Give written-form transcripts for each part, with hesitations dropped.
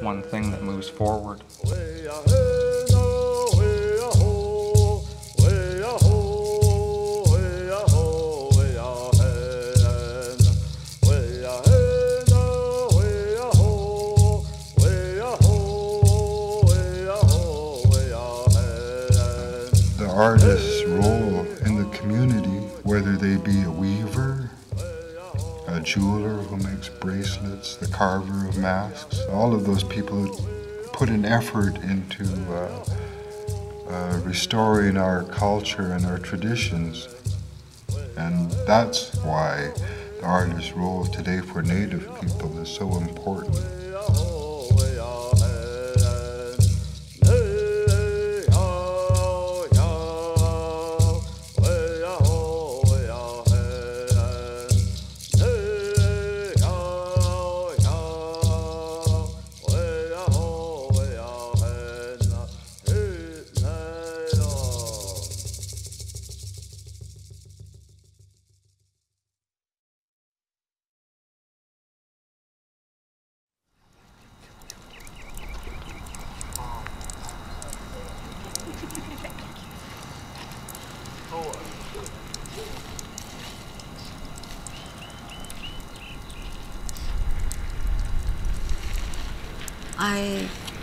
one thing that moves forward. The artist's role in the community, whether they be a weaver, a jeweler who makes bracelets, the carver of masks, all of those people put an effort into restoring our culture and our traditions. And that's why the artist's role today for Native people is so important.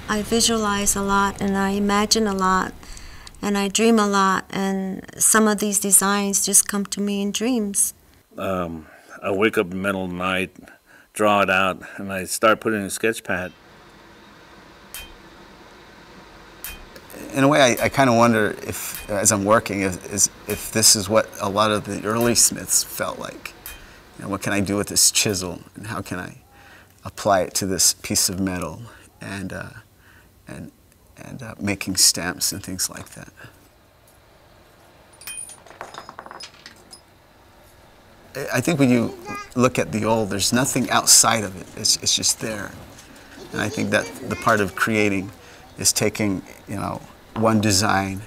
I visualize a lot, and I imagine a lot, and I dream a lot, and some of these designs just come to me in dreams. I wake up in the middle of the night, draw it out, and I start putting it in a sketch pad. In a way, I kind of wonder if, as I'm working, if this is what a lot of the early smiths felt like. You know, what can I do with this chisel, and how can I apply it to this piece of metal, and making stamps and things like that. I think when you look at the old, there's nothing outside of it. It's just there. And I think that the part of creating is taking, you know, one design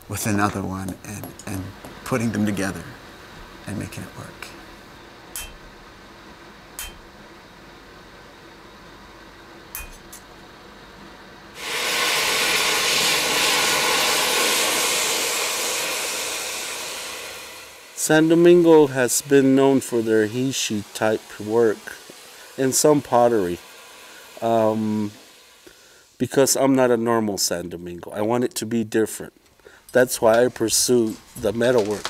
with another one and putting them together and making it work. San Domingo has been known for their Hishi type work and some pottery. Because I'm not a normal San Domingo. I want it to be different. That's why I pursue the metalwork.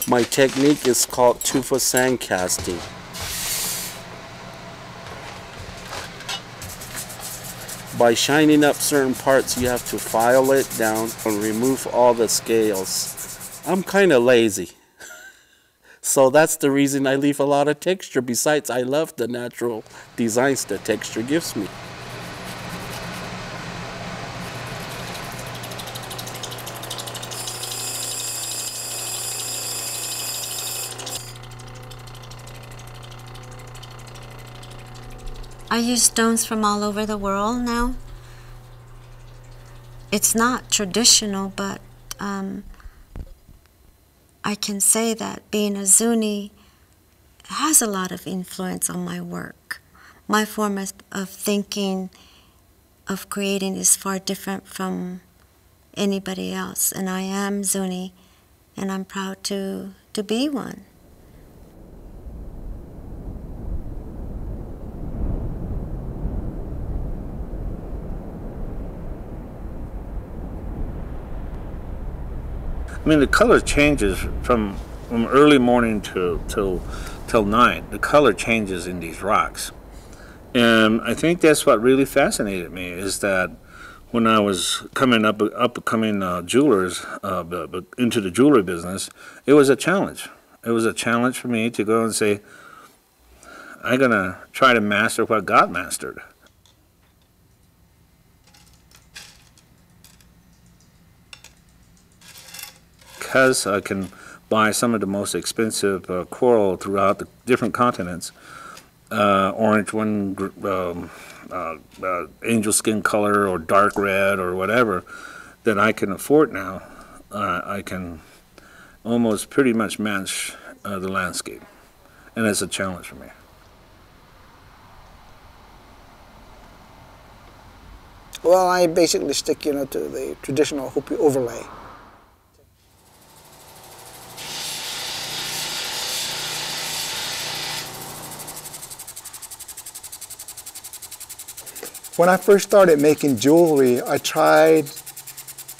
My technique is called tufa sand casting. By shining up certain parts, you have to file it down and remove all the scales. I'm kind of lazy. So that's the reason I leave a lot of texture. Besides, I love the natural designs that texture gives me. I use stones from all over the world now. It's not traditional, but I can say that being a Zuni has a lot of influence on my work. My form of thinking, of creating is far different from anybody else, and I am Zuni, and I'm proud to be one. I mean, the color changes from early morning till night. The color changes in these rocks. And I think that's what really fascinated me, is that when I was coming upcoming jewelers into the jewelry business, it was a challenge. It was a challenge for me to go and say, I'm going to try to master what God mastered. Because I can buy some of the most expensive coral throughout the different continents, orange one, angel skin color, or dark red, or whatever, that I can afford now, I can almost pretty much match the landscape. And it's a challenge for me. Well, I basically stick, to the traditional Hopi overlay. When I first started making jewelry, I tried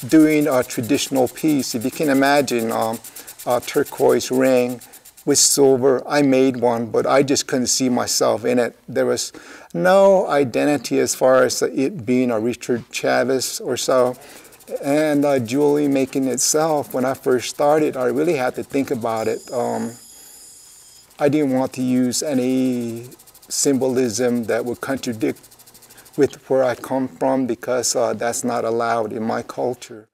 doing a traditional piece. If you can imagine a turquoise ring with silver, I made one, but I just couldn't see myself in it. There was no identity as far as it being a Richard Chavez or so. And jewelry making itself, when I first started, I really had to think about it. I didn't want to use any symbolism that would contradict with where I come from, because that's not allowed in my culture.